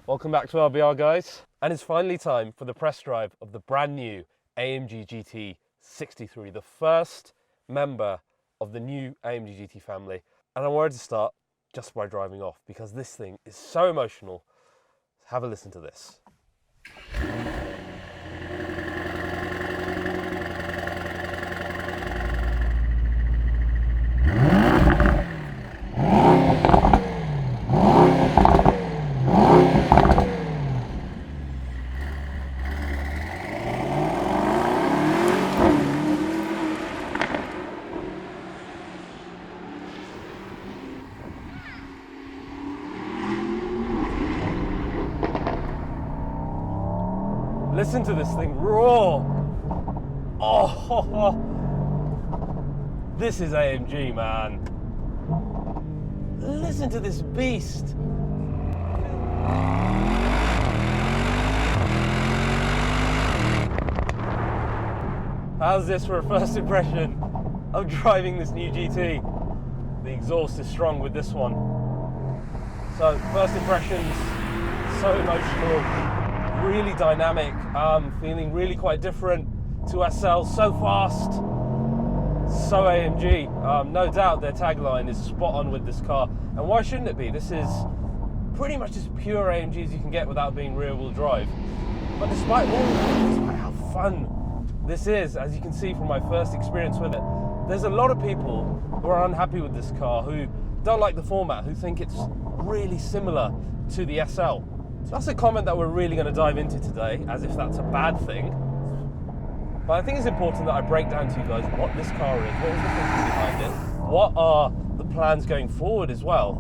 Welcome back to RBR, guys. And it's finally time for the press drive of the brand new AMG GT 63, the first member of the new AMG GT family. And I wanted to start just by driving off because this thing is so emotional. Have a listen to this. Listen to this thing roar. Oh, this is AMG, man. Listen to this beast. How's this for a first impression of driving this new GT? The exhaust is strong with this one. So first impressions, so emotional. Really dynamic, feeling really quite different to SL, so fast, so AMG. No doubt their tagline is spot on with this car, and why shouldn't it be? This is pretty much as pure AMG as you can get without being rear-wheel drive. But despite all that, despite how fun this is, as you can see from my first experience with it, there's a lot of people who are unhappy with this car, who don't like the format, who think it's really similar to the SL. So that's a comment that we're really going to dive into today, as if that's a bad thing. But I think it's important that I break down to you guys what this car is, what was the thinking behind it, what are the plans going forward as well.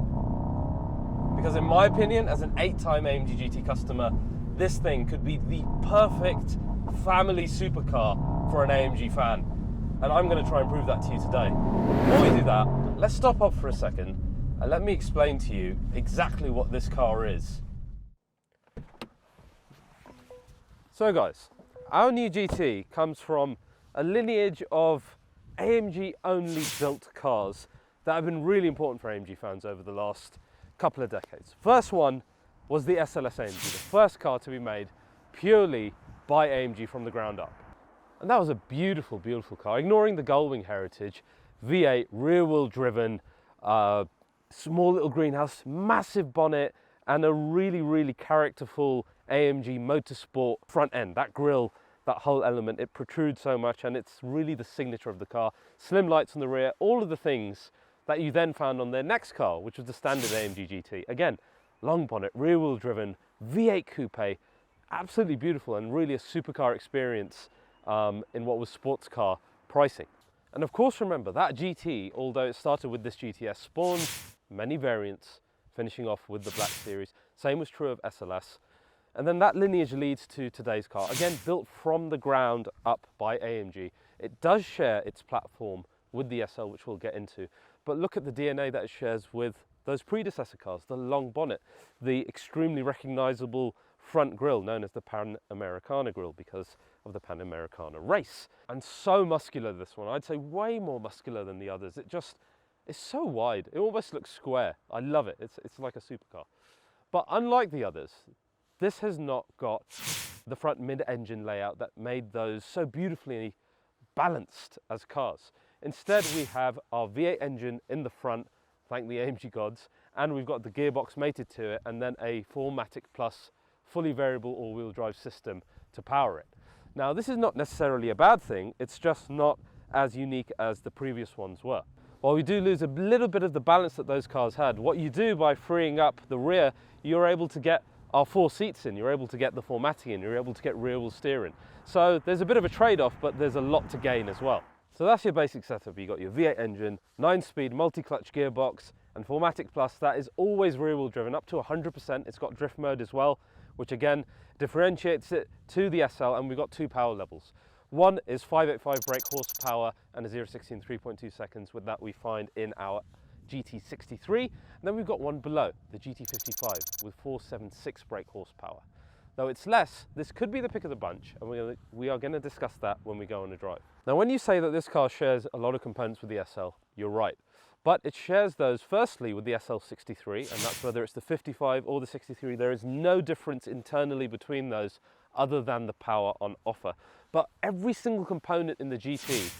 Because in my opinion, as an 8-time AMG GT customer, this thing could be the perfect family supercar for an AMG fan. And I'm going to try and prove that to you today. Before we do that, let's stop off for a second and let me explain to you exactly what this car is. So guys, our new GT comes from a lineage of AMG only built cars that have been really important for AMG fans over the last couple of decades. First one was the SLS AMG, the first car to be made purely by AMG from the ground up. And that was a beautiful, beautiful car, ignoring the Gullwing heritage, V8, rear wheel driven, small little greenhouse, massive bonnet, and a really, really characterful AMG motorsport front end. That grille, that whole element, it protrudes so much, and it's really the signature of the car. Slim lights on the rear, all of the things that you then found on their next car, which was the standard AMG GT. Again, long bonnet, rear wheel driven, V8 coupe, absolutely beautiful and really a supercar experience in what was sports car pricing. And of course, remember that GT, although it started with this GTS, spawned many variants, finishing off with the Black Series. Same was true of SLS. And then that lineage leads to today's car, again built from the ground up by AMG. It does share its platform with the SL, which we'll get into, but look at the DNA that it shares with those predecessor cars, the long bonnet, the extremely recognizable front grille known as the Pan Americana grille because of the Pan Americana race. And so muscular, this one, I'd say way more muscular than the others. It's so wide, it almost looks square. I love it, it's like a supercar. But unlike the others, this has not got the front mid-engine layout that made those so beautifully balanced as cars. Instead, we have our V8 engine in the front, thank the AMG gods, and we've got the gearbox mated to it, and then a 4MATIC Plus fully variable all-wheel drive system to power it. Now, this is not necessarily a bad thing, it's just not as unique as the previous ones were. While we do lose a little bit of the balance that those cars had, what you do by freeing up the rear, you're able to get our 4 seats in, you're able to get the 4MATIC in, you're able to get rear wheel steering. So there's a bit of a trade-off, but there's a lot to gain as well. So that's your basic setup. You've got your V8 engine, 9-speed multi-clutch gearbox, and 4MATIC Plus that is always rear wheel driven up to 100%. It's got drift mode as well, which again differentiates it to the SL, and we've got 2 power levels. One is 585 brake horsepower and a 0-60 in 3.2 seconds. With that we find in our GT63, and then we've got one below, the GT55 with 476 brake horsepower. Though it's less, this could be the pick of the bunch, and we are going to discuss that when we go on a drive. Now, when you say that this car shares a lot of components with the SL, you're right. but it shares those firstly with the SL63, and that's whether it's the 55 or the 63. There is no difference internally between those other than the power on offer. But every single component in the GT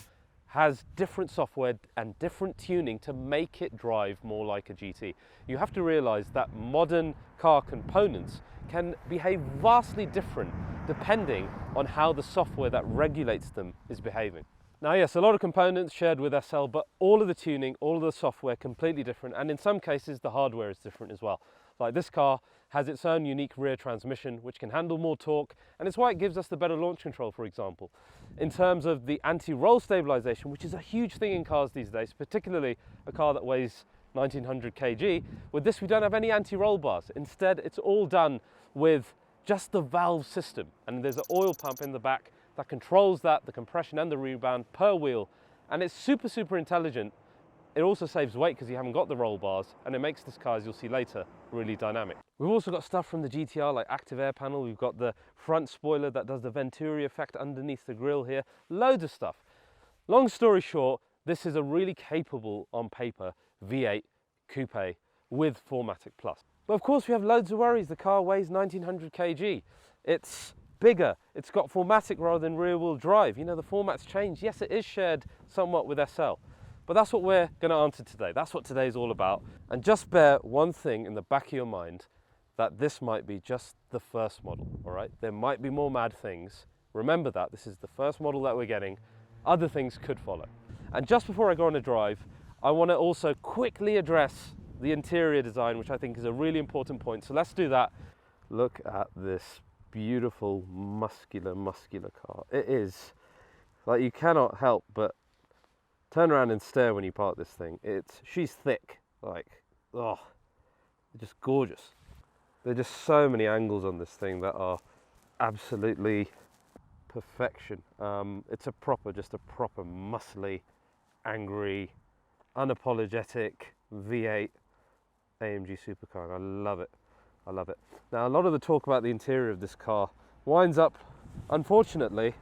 has different software and different tuning to make it drive more like a GT. You have to realize that modern car components can behave vastly different depending on how the software that regulates them is behaving. Now yes, a lot of components shared with SL, but all of the tuning, all of the software completely different, and in some cases the hardware is different as well. Like this car has its own unique rear transmission which can handle more torque, and it's why it gives us the better launch control, for example. In terms of the anti-roll stabilization, which is a huge thing in cars these days, particularly a car that weighs 1900 kg, with this we don't have any anti-roll bars. Instead, it's all done with just the valve system, and there's an oil pump in the back that controls that, the compression and the rebound per wheel, and it's super intelligent. It also saves weight because you haven't got the roll bars, and it makes this car, as you'll see later, really dynamic. We've also got stuff from the GTR like active air panel. We've got the front spoiler that does the Venturi effect underneath the grille here. Loads of stuff. Long story short, this is a really capable, on paper, V8 coupe with 4MATIC Plus. But of course we have loads of worries. The car weighs 1900 kg. It's bigger. It's got 4MATIC rather than rear wheel drive. You know, the format's changed. Yes, it is shared somewhat with SL. But that's what we're going to answer today. That's what today's all about. And just bear one thing in the back of your mind, that this might be just the first model, all right? There might be more mad things. Remember that, this is the first model that we're getting. Other things could follow. And just before I go on a drive, I want to also quickly address the interior design, which I think is a really important point. So let's do that. Look at this beautiful, muscular car. It is, like, you cannot help but turn around and stare when you park this thing. She's thick, like, oh, just gorgeous. There are just so many angles on this thing that are absolutely perfection. It's just a proper muscly, angry, unapologetic V8 AMG supercar, and I love it. I love it. Now, a lot of the talk about the interior of this car winds up, unfortunately,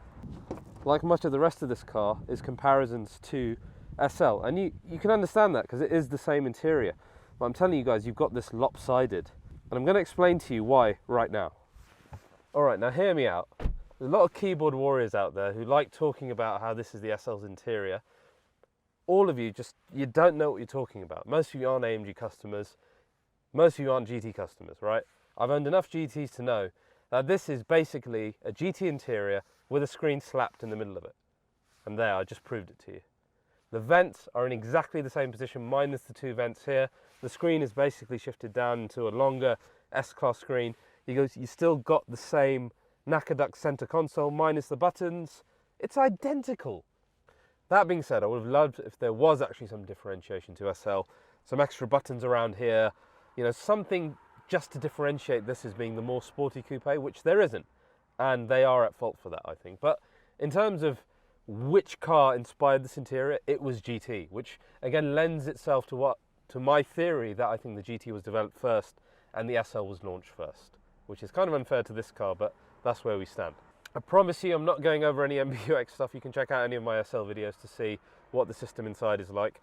like much of the rest of this car, is comparisons to SL. And you can understand that because it is the same interior. But I'm telling you guys, you've got this lopsided. And I'm going to explain to you why right now. All right, now hear me out. There's a lot of keyboard warriors out there who like talking about how this is the SL's interior. All of you, you don't know what you're talking about. Most of you aren't AMG customers. Most of you aren't GT customers, right? I've owned enough GTs to know that this is basically a GT interior with a screen slapped in the middle of it. And there, I just proved it to you. The vents are in exactly the same position, minus the two vents here. The screen is basically shifted down into a longer S-Class screen. You still got the same Nakaduck center console, minus the buttons. It's identical. That being said, I would have loved if there was actually some differentiation to SL, some extra buttons around here, you know, something just to differentiate this as being the more sporty coupe, which there isn't. And they are at fault for that, I think. But in terms of which car inspired this interior, it was GT, which again lends itself to my theory that I think the GT was developed first and the SL was launched first, which is kind of unfair to this car, but that's where we stand. I promise you I'm not going over any MBUX stuff. You can check out any of my SL videos to see what the system inside is like.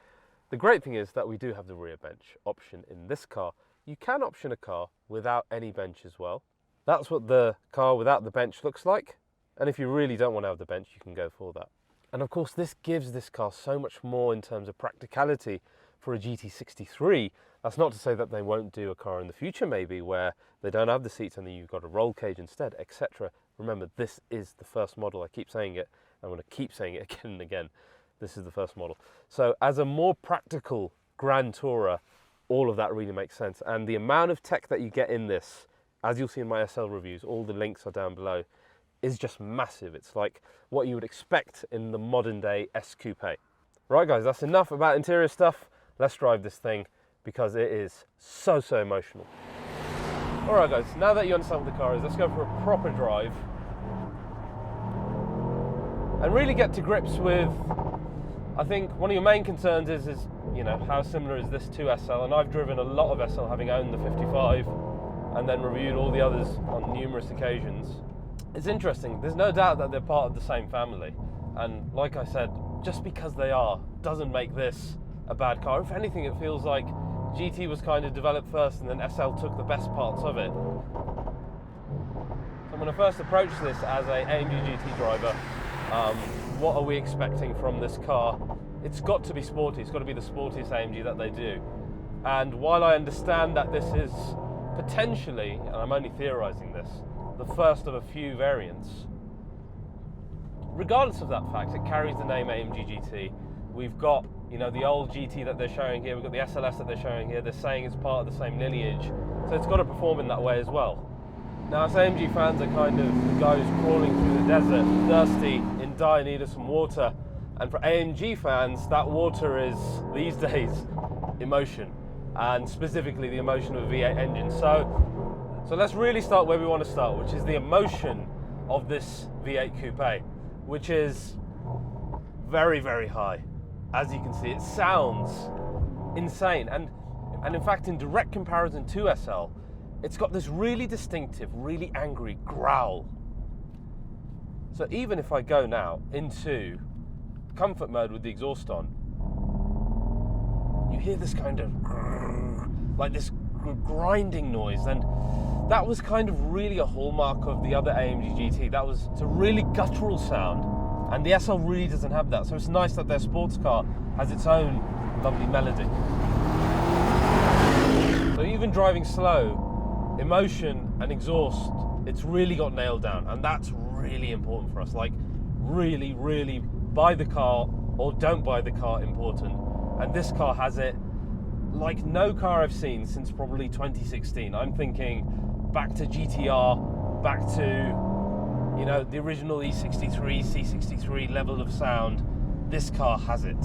The great thing is that we do have the rear bench option in this car. You can option a car without any bench as well. That's what the car without the bench looks like. And if you really don't want to have the bench, you can go for that. And of course, this gives this car so much more in terms of practicality for a GT63. That's not to say that they won't do a car in the future, maybe, where they don't have the seats and then you've got a roll cage instead, etc. Remember, this is the first model. I keep saying it. I'm going to keep saying it again and again. This is the first model. So as a more practical Grand Tourer, all of that really makes sense. And the amount of tech that you get in this, as you'll see in my SL reviews, all the links are down below, is just massive. It's like what you would expect in the modern day S Coupe. Right guys, that's enough about interior stuff. Let's drive this thing because it is so emotional. All right guys, now that you understand what the car is, let's go for a proper drive and really get to grips with, I think one of your main concerns is you know, how similar is this to SL? And I've driven a lot of SL, having owned the 55 and then reviewed all the others on numerous occasions. It's interesting, there's no doubt that they're part of the same family. And like I said, just because they are, doesn't make this a bad car. If anything, it feels like GT was kind of developed first and then SL took the best parts of it. So when I first approached this as a AMG GT driver, what are we expecting from this car? It's got to be sporty. It's got to be the sportiest AMG that they do. And while I understand that this is potentially, and I'm only theorizing this, the first of a few variants, regardless of that fact, it carries the name AMG GT. We've got, you know, the old GT that they're showing here, we've got the SLS that they're showing here. They're saying it's part of the same lineage, so it's got to perform in that way as well. Now, us AMG fans are kind of the guys crawling through the desert, thirsty, in dire need of some water. And for AMG fans, that water is, these days, emotion. And specifically the emotion of a V8 engine. So let's really start where we want to start, which is the emotion of this V8 coupe, which is very, very high. As you can see, it sounds insane. And in fact, in direct comparison to SL, it's got this really distinctive, really angry growl. So even if I go now into comfort mode with the exhaust on, you hear this kind of like this grinding noise, and that was kind of really a hallmark of the other AMG GT. It's a really guttural sound, and the SL really doesn't have that. So it's nice that their sports car has its own lovely melody. So even driving slow, emotion and exhaust, it's really got nailed down, and that's really important for us. Like really, really buy the car or don't buy the car important. And this car has it like no car I've seen since probably 2016. I'm thinking back to GTR, back to, you know, the original E63, C63 level of sound. This car has it.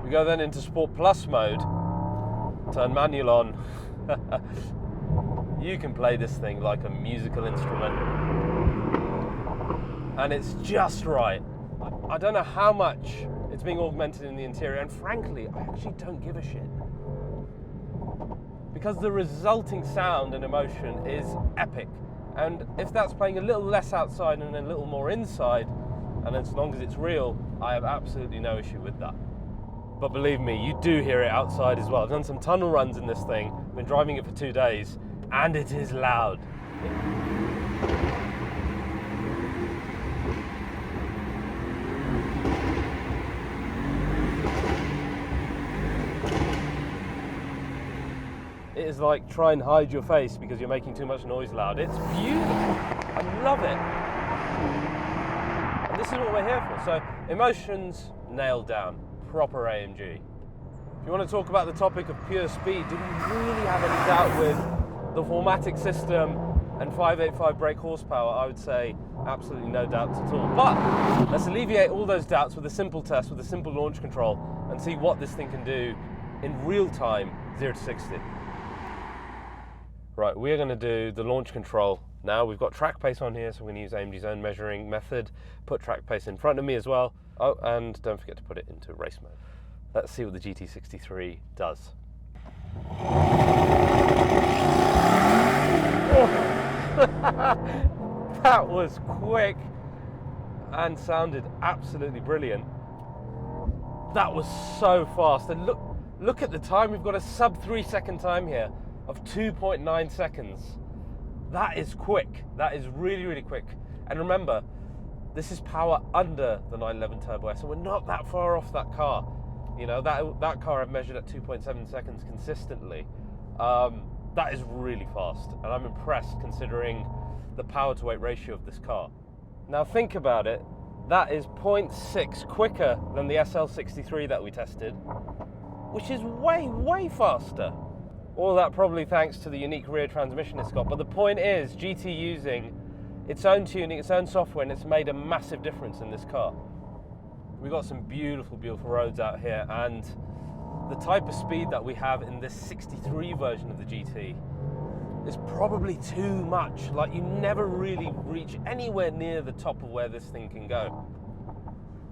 We go then into Sport Plus mode, turn manual on. You can play this thing like a musical instrument, and it's just right. I don't know how much it's being augmented in the interior, and frankly, I actually don't give a shit, because the resulting sound and emotion is epic. And if that's playing a little less outside and a little more inside, and as long as it's real, I have absolutely no issue with that. But believe me, you do hear it outside as well. I've done some tunnel runs in this thing, been driving it for 2 days, and it is loud. It is like try and hide your face because you're making too much noise loud. It's beautiful. I love it. And this is what we're here for. So emotions nailed down. Proper AMG. If you want to talk about the topic of pure speed, do we really have any doubt with the 4MATIC system and 585 brake horsepower? I would say absolutely no doubts at all. But let's alleviate all those doubts with a simple test, with a simple launch control, and see what this thing can do in real time, 0 to 60. Right, we're going to do the launch control now. We've got track pace on here, so we're going to use AMG's own measuring method. Put track pace in front of me as well. Oh, and don't forget to put it into race mode. Let's see what the GT63 does. That was quick and sounded absolutely brilliant. That was so fast. And look at the time. We've got a sub 3 second time here of 2.9 seconds. That is quick. That is really, really quick. And remember, this is power under the 911 Turbo S, so we're not that far off that car. You know, that car I've measured at 2.7 seconds consistently. That is really fast, and I'm impressed considering the power to weight ratio of this car. Now think about it, that is 0.6 quicker than the SL63 that we tested, which is way, way faster. All that probably thanks to the unique rear transmission it's got, but the point is, GT using its own tuning, its own software, and it's made a massive difference in this car. We've got some beautiful, beautiful roads out here, and the type of speed that we have in this 63 version of the GT is probably too much. Like, you never really reach anywhere near the top of where this thing can go.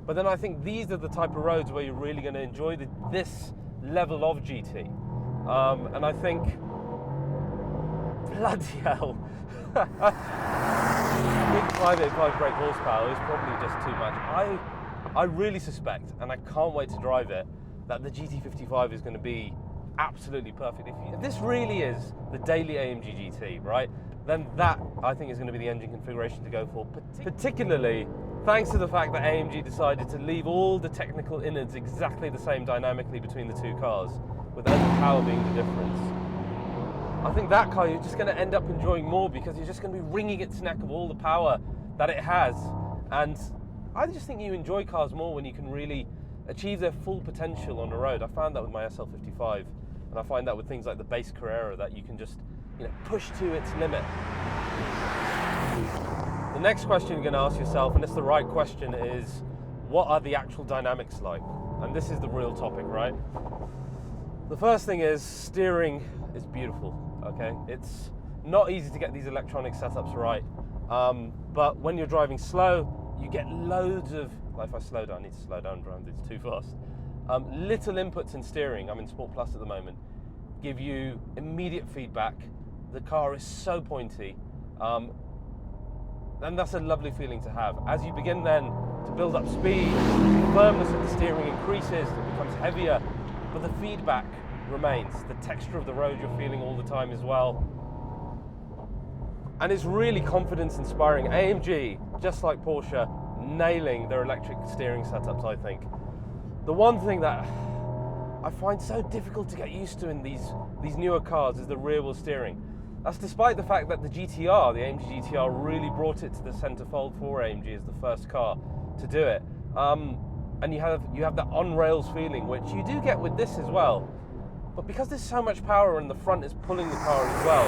But then I think these are the type of roads where you're really going to enjoy this level of GT. And I think, bloody hell. big 585 brake horsepower is probably just too much. I really suspect, and I can't wait to drive it, that the GT55 is going to be absolutely perfect. If this really is the daily AMG GT, right, then that, I think, is going to be the engine configuration to go for, particularly thanks to the fact that AMG decided to leave all the technical innards exactly the same dynamically between the two cars, with only power being the difference. I think that car you're just going to end up enjoying more because you're just going to be wringing its neck of all the power that it has. And I just think you enjoy cars more when you can really achieve their full potential on the road. I found that with my SL55, and I find that with things like the base Carrera, that you can just, you know, push to its limit. The next question you're going to ask yourself, and it's the right question, is what are the actual dynamics like? And this is the real topic, right? The first thing is steering is beautiful, okay? It's not easy to get these electronic setups right, but when you're driving slow, you get loads of, like if I slow down, I need to slow down, driving this too fast. Little inputs in steering, I'm in Sport Plus at the moment, give you immediate feedback. The car is so pointy, and that's a lovely feeling to have. As you begin then to build up speed, the firmness of the steering increases, it becomes heavier, but the feedback remains. The texture of the road you're feeling all the time as well. And it's really confidence inspiring. AMG, just like Porsche, nailing their electric steering setups, I think. The one thing that I find so difficult to get used to in these newer cars is the rear wheel steering. That's despite the fact that the GTR, the AMG GT R, really brought it to the centre fold for AMG as the first car to do it. And you have that on-rails feeling, which you do get with this as well. But because there's so much power and the front is pulling the car as well,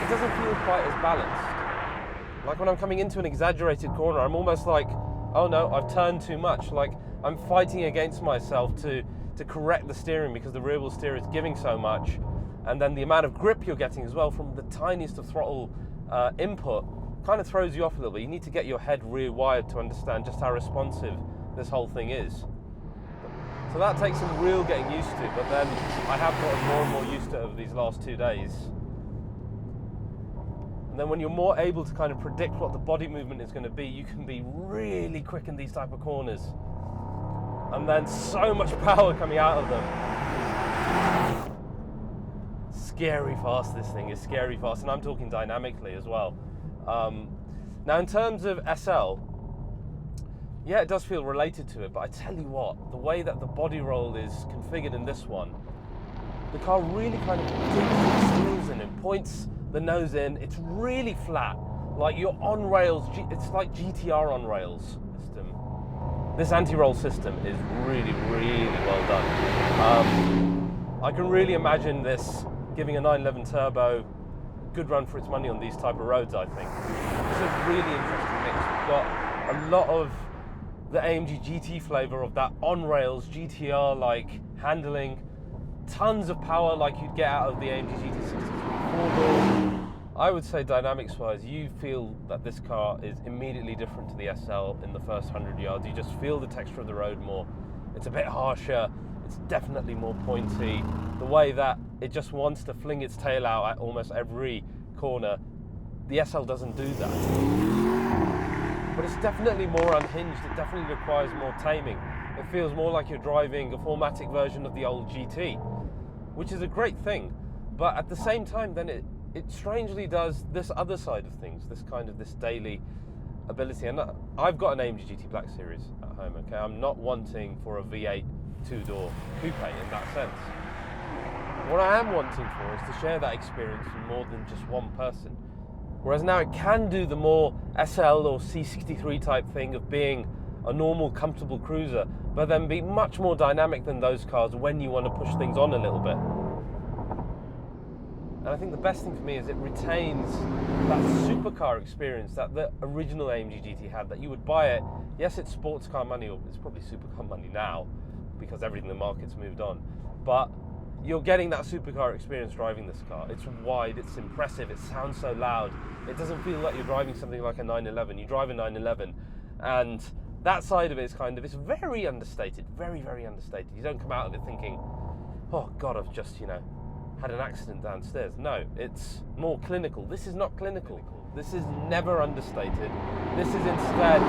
it doesn't feel quite as balanced. Like when I'm coming into an exaggerated corner, I'm almost like, oh no, I've turned too much. Like I'm fighting against myself to correct the steering because the rear wheel steer is giving so much. And then the amount of grip you're getting as well from the tiniest of throttle input kind of throws you off a little bit. You need to get your head rewired to understand just how responsive this whole thing is. So that takes some real getting used to, but then I have gotten more and more used to it over these last 2 days. And then when you're more able to kind of predict what the body movement is going to be, you can be really quick in these type of corners. And then so much power coming out of them. Scary fast, this thing is scary fast, and I'm talking dynamically as well. Now in terms of SL, yeah, it does feel related to it, but I tell you what, the way that the body roll is configured in this one, the car really kind of digs its heels in and points the nose in. It's really flat, like you're on rails. It's like GTR on rails system. This anti-roll system is really, really well done. I can really imagine this giving a 911 turbo a good run for its money on these type of roads, I think. It's a really interesting mix. We've got a lot of the AMG GT flavour of that on-rails GTR-like handling, tons of power like you'd get out of the AMG GT63 four-door. I would say dynamics-wise, you feel that this car is immediately different to the SL in the first 100 yards. You just feel the texture of the road more. It's a bit harsher, it's definitely more pointy. The way that it just wants to fling its tail out at almost every corner, the SL doesn't do that. But it's definitely more unhinged, it definitely requires more taming. It feels more like you're driving a 4MATIC version of the old GT, which is a great thing. But at the same time, then it strangely does this other side of things, this daily ability. And I've got an AMG GT Black Series at home, okay? I'm not wanting for a V8 two-door coupe in that sense. What I am wanting for is to share that experience with more than just one person. Whereas now it can do the more SL or C63 type thing of being a normal, comfortable cruiser, but then be much more dynamic than those cars when you want to push things on a little bit. And I think the best thing for me is it retains that supercar experience that the original AMG GT had, that you would buy it, yes, it's sports car money, or it's probably supercar money now, because everything in the market's moved on, but you're getting that supercar experience driving this car. It's wide, it's impressive, it sounds so loud. It doesn't feel like you're driving something like a 911. You drive a 911, and that side of it is it's very understated, very, very understated. You don't come out of it thinking, oh God, I've just, had an accident downstairs. No, it's more clinical. This is not clinical. This is never understated. This is instead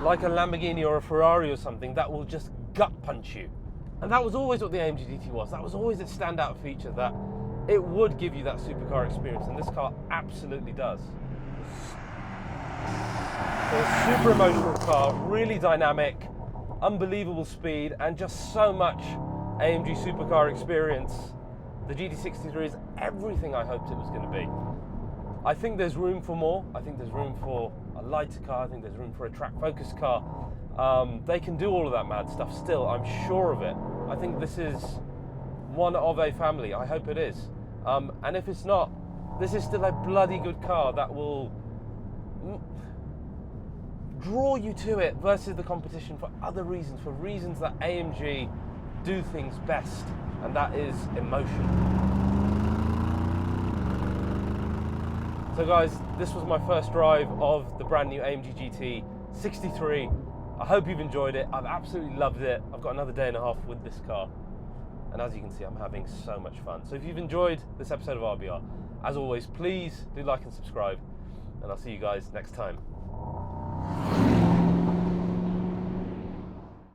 like a Lamborghini or a Ferrari or something that will just gut punch you. And that was always what the AMG GT was. That was always its standout feature, that it would give you that supercar experience, and this car absolutely does. So a super emotional car, really dynamic, unbelievable speed, and just so much AMG supercar experience. The GT63 is everything I hoped it was going to be. I think there's room for more. I think there's room for a lighter car. I think there's room for a track-focused car. They can do all of that mad stuff still, I'm sure of it. I think this is one of a family. I hope it is. And if it's not, this is still a bloody good car that will draw you to it versus the competition for other reasons, for reasons that AMG do things best, and that is emotion. So guys, this was my first drive of the brand new AMG GT 63. I hope you've enjoyed it. I've absolutely loved it. I've got another day and a half with this car, and as you can see, I'm having so much fun. So if you've enjoyed this episode of RBR, as always, please do like and subscribe, and I'll see you guys next time.